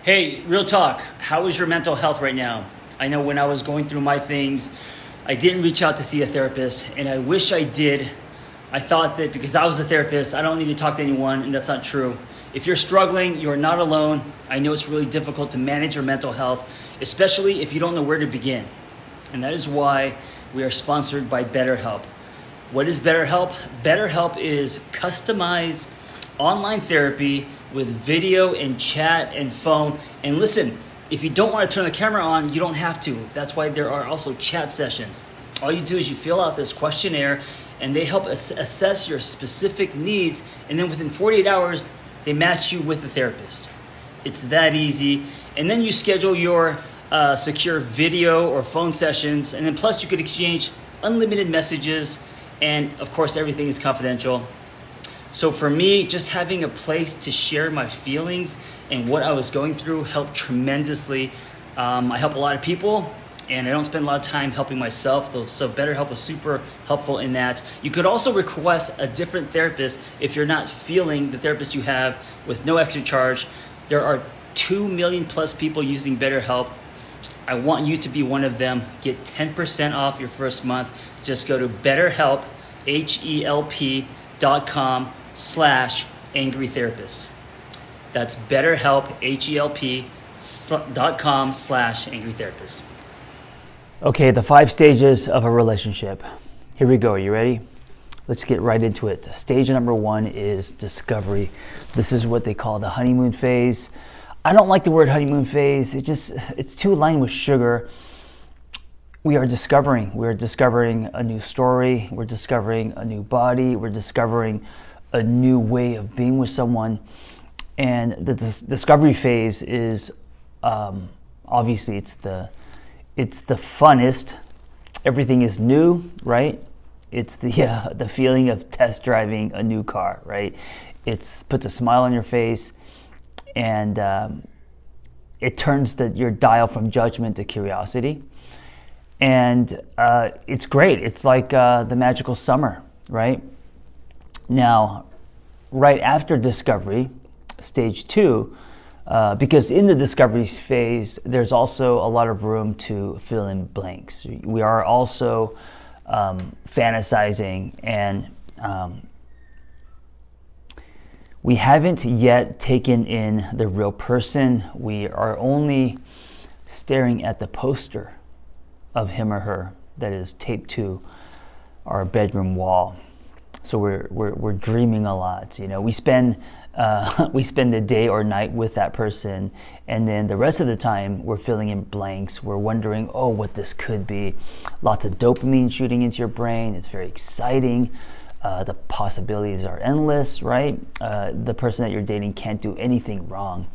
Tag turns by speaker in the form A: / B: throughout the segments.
A: Hey, real talk. How is your mental health right now? I know when I was going through my things, I didn't reach out to see a therapist, and I wish I did. I thought that because I was a therapist, I don't need to talk to anyone, and that's not true. If you're struggling, you are not alone. I know it's really difficult to manage your mental health, especially if you don't know where to begin. And that is why we are sponsored by BetterHelp. What is BetterHelp? BetterHelp is customized online therapy with video and chat and phone. And listen, if you don't want to turn the camera on, you don't have to. That's why there are also chat sessions. All you do is you fill out this questionnaire and they help assess your specific needs. And then within 48 hours, they match you with a therapist. It's that easy. And then you schedule your secure video or phone sessions. And then plus you could exchange unlimited messages. And of course, everything is confidential. So for me, just having a place to share my feelings and what I was going through helped tremendously. I help a lot of people, and I don't spend a lot of time helping myself, though. So BetterHelp was super helpful in that. You could also request a different therapist if you're not feeling the therapist you have with no extra charge. There are 2 million plus people using BetterHelp. I want you to be one of them. Get 10% off your first month. Just go to BetterHelp, HELP.com/angry therapist. That's BetterHelp, HELP.com/angry therapist. Okay, the 5 stages of a relationship. Here we go. Are you ready? Let's get right into it. Stage number 1 is discovery. This is what they call the honeymoon phase. I don't like the word honeymoon phase. It's too aligned with sugar. We're discovering a new story. We're discovering a new body. We're discovering a new way of being with someone. And the discovery phase is obviously it's the funnest. Everything is new, right? It's the feeling of test driving a new car, right? It puts a smile on your face, and it turns your dial from judgment to curiosity. And it's great. It's like the magical summer, right? Now, right after discovery, stage 2, because in the discovery phase, there's also a lot of room to fill in blanks. We are also fantasizing, and we haven't yet taken in the real person. We are only staring at the poster of him or her that is taped to our bedroom wall. So we're dreaming a lot. You know, we spend the day or night with that person, and then the rest of the time we're filling in blanks. We're wondering, what this could be. Lots of dopamine shooting into your brain. It's very exciting. The possibilities are endless, right? The person that you're dating can't do anything wrong.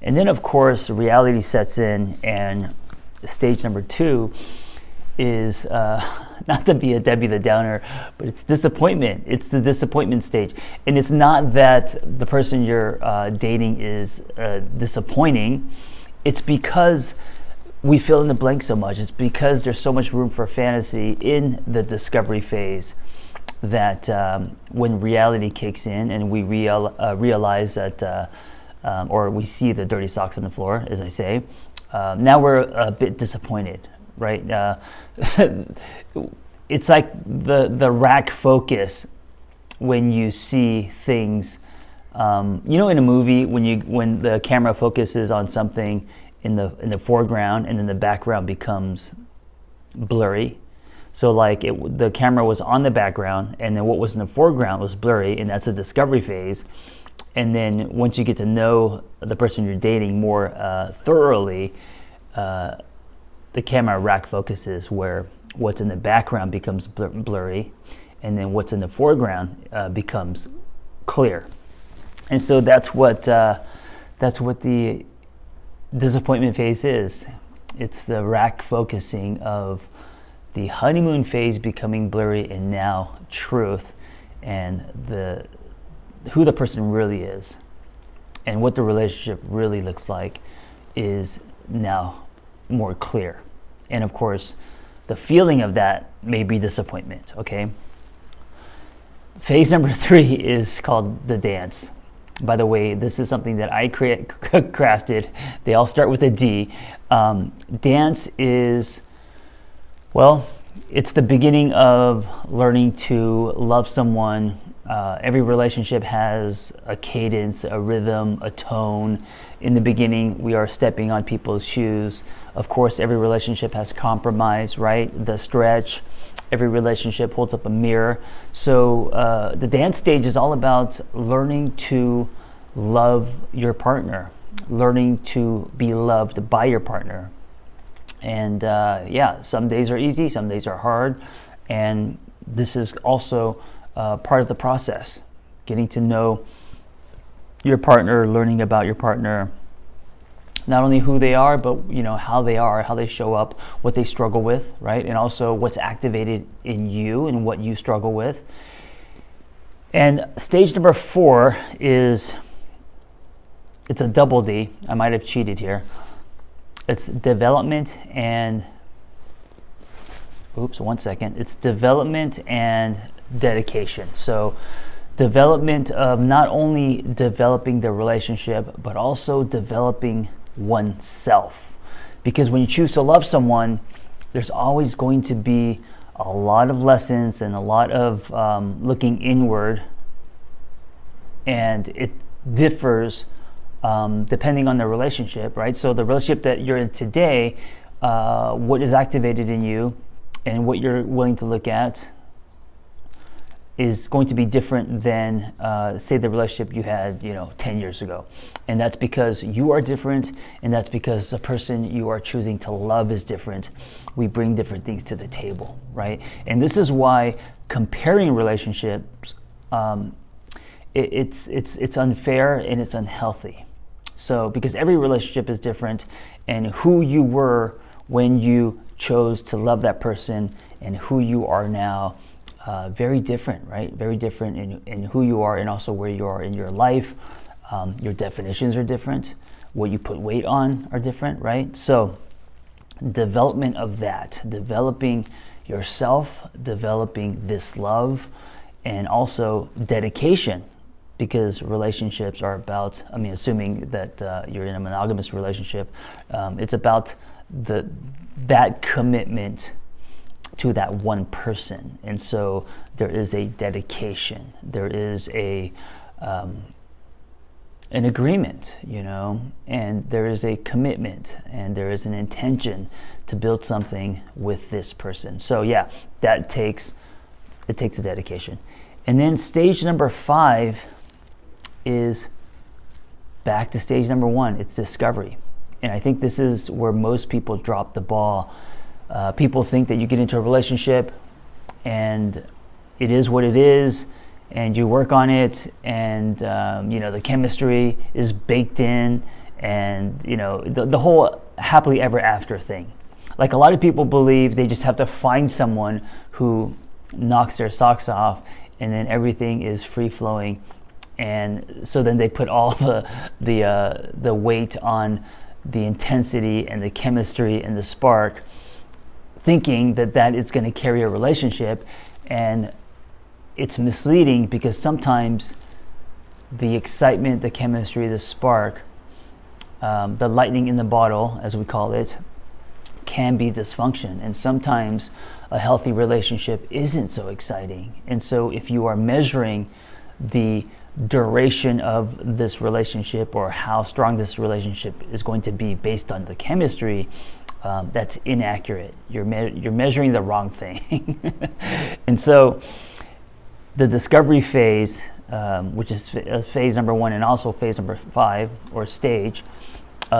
A: And then, of course, reality sets in, and stage number 2 is not to be a Debbie the Downer, but it's disappointment. It's the disappointment stage. And it's not that the person you're dating is disappointing. It's because we fill in the blank so much. It's because there's so much room for fantasy in the discovery phase that when reality kicks in and we realize that, or we see the dirty socks on the floor, as I say, now we're a bit disappointed, right? It's like the rack focus when you see things. In a movie when the camera focuses on something in the foreground and then the background becomes blurry. So the camera was on the background, and then what was in the foreground was blurry, and that's the discovery phase. And then once you get to know the person you're dating more thoroughly, the camera rack focuses where what's in the background becomes blurry, and then what's in the foreground becomes clear. And so that's what the disappointment phase is. It's the rack focusing of the honeymoon phase becoming blurry, and now truth, and who the person really is, and what the relationship really looks like is now more clear. And of course, the feeling of that may be disappointment, okay? Phase number 3 is called the dance. By the way, this is something that I crafted. They all start with a D. Dance is, well, it's the beginning of learning to love someone. Every relationship has a cadence, a rhythm, a tone. In the beginning, we are stepping on people's shoes. Of course, every relationship has compromise, right? The stretch. Every relationship holds up a mirror. So the dance stage is all about learning to love your partner, learning to be loved by your partner. And some days are easy, some days are hard. And this is also part of the process, getting to know your partner, learning about your partner, not only who they are, but how they are, how they show up, what they struggle with, right? And also what's activated in you and what you struggle with. And stage number 4 it's a double D. I might have cheated here. It's development and, It's development and dedication. So development of not only developing the relationship, but also developing oneself. Because when you choose to love someone, there's always going to be a lot of lessons and a lot of looking inward, and it differs depending on the relationship, right? So the relationship that you're in today, what is activated in you and what you're willing to look at is going to be different than, say, the relationship you had, 10 years ago. And that's because you are different, and that's because the person you are choosing to love is different. We bring different things to the table, right? And this is why comparing relationships, it's unfair and it's unhealthy. So, because every relationship is different, and who you were when you chose to love that person and who you are now, very different, right? Very different in who you are and also where you are in your life. Your definitions are different. What you put weight on are different, right? So development of that, developing yourself, developing this love, and also dedication, because relationships are about, assuming that you're in a monogamous relationship, it's about that commitment to that one person. And so there is a dedication, there is an agreement, and there is a commitment, and there is an intention to build something with this person. So it takes a dedication. And then stage number 5 is back to stage number 1. It's discovery. And I think this is where most people drop the ball. People think that you get into a relationship and it is what it is, and you work on it, and the chemistry is baked in, and the whole happily ever after thing. Like, a lot of people believe they just have to find someone who knocks their socks off, and then everything is free flowing, and so then they put all the weight on the intensity and the chemistry and the spark, thinking that is going to carry a relationship. And it's misleading, because sometimes the excitement, the chemistry, the spark, the lightning in the bottle, as we call it, can be dysfunction. And sometimes a healthy relationship isn't so exciting. And so if you are measuring the duration of this relationship, or how strong this relationship is going to be based on the chemistry, that's inaccurate. You're measuring the wrong thing. And so the discovery phase, which is phase number 1 and also phase number 5, or stage,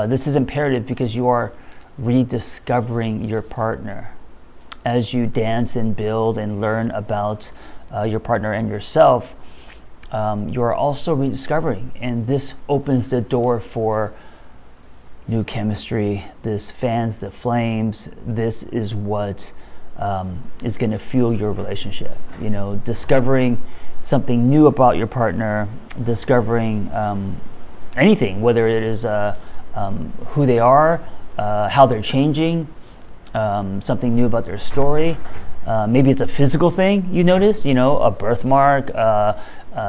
A: this is imperative because you are rediscovering your partner. As you dance and build and learn about your partner and yourself, you are also rediscovering, and this opens the door for new chemistry. This fans the flames. This is what is going to fuel your relationship. Discovering something new about your partner, discovering anything, whether it is who they are, how they're changing, something new about their story. Maybe it's a physical thing you notice, a birthmark,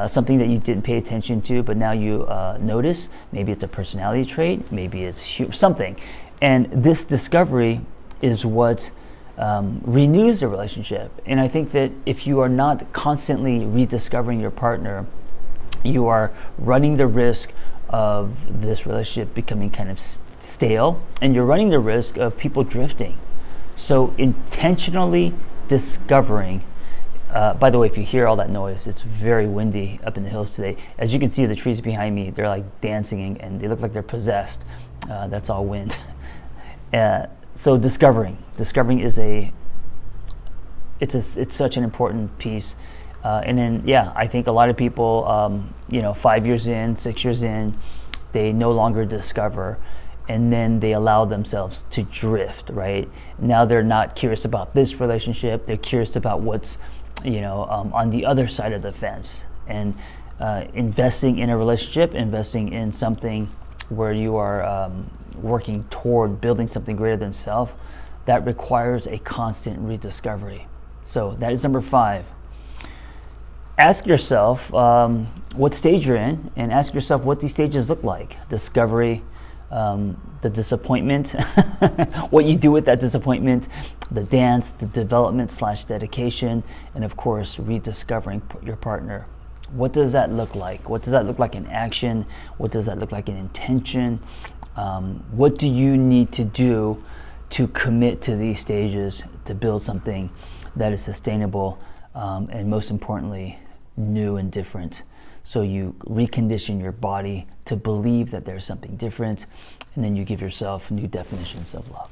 A: something that you didn't pay attention to, but now you notice. Maybe it's a personality trait, maybe it's something. And this discovery is what renews the relationship. And I think that if you are not constantly rediscovering your partner, you are running the risk of this relationship becoming kind of stale, and you're running the risk of people drifting. So intentionally discovering. By the way, if you hear all that noise, it's very windy up in the hills today. As you can see, the trees behind me, they're like dancing and they look like they're possessed. That's all wind. So discovering is it's such an important piece. And then, I think a lot of people, 5 years in, 6 years in, they no longer discover, and then they allow themselves to drift, right? Now they're not curious about this relationship, they're curious about what's, on the other side of the fence. And investing in a relationship, investing in something where you are working toward building something greater than self, that requires a constant rediscovery. So that is number 5. Ask yourself what stage you're in, and ask yourself what these stages look like. Discovery, the disappointment, what you do with that disappointment, the dance, the development / dedication, and of course, rediscovering your partner. What does that look like? What does that look like in action? What does that look like in intention? What do you need to do to commit to these stages to build something that is sustainable, and most importantly, new and different? So you recondition your body to believe that there's something different, and then you give yourself new definitions of love.